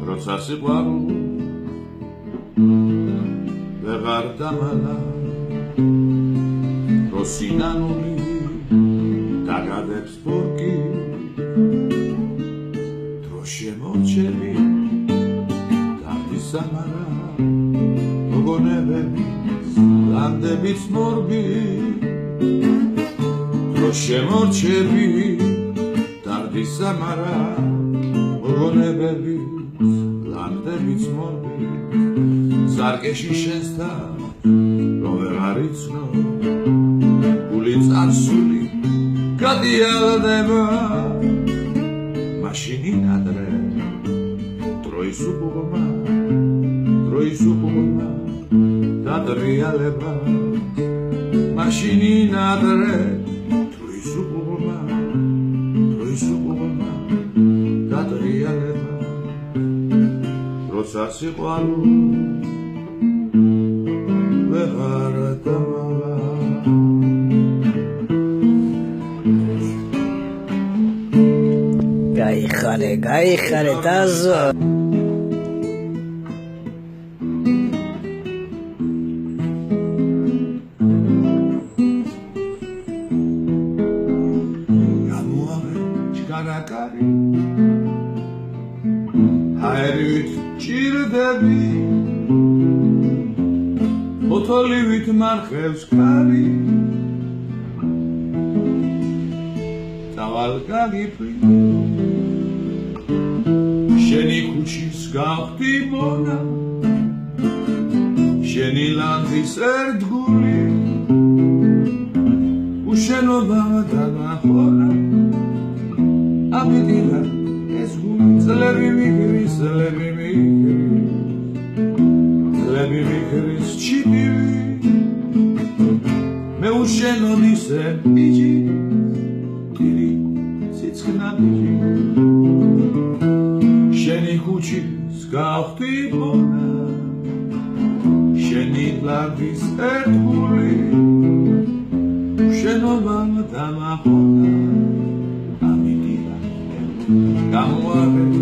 როცა სიყვარული ვეღარ დამალა რო სინანული დაგადებს ბორკი დრო შემორჩები დარდის სამარა მოგონებების ლანდების მორბი დრო შემორჩები დარდის სამარა მოგონებების ლანდების მორბი ზარკეში შენსთან რო ვეღარ იცნო გული წარსული გადიალდება მაშინ ადრე დროის უყურმა დატრიალება მაშინ ადრე დროის უყურმა დატრიალება როცა სიყვარული ვეღარ დამალა გაიხარე დაზო გამოავე ჩქარაკარი აერით ჭირდები ოთოლივით მარხევს კარი დავალგაგიფრი შენი ქუჩის გავხდი მონა შენი ლანძის ერთგული უშენობა დანახორა აბიდილა ეს გული წლები მიგრის ჩიტივი მე უშენოდი სენ ბიჭი ტირი სიცხნა ბიჭი შენი ქუჩის გავხდი მონა შენი ლანძის ერთგული უშენობა დანახორა აბიდილა გამოავე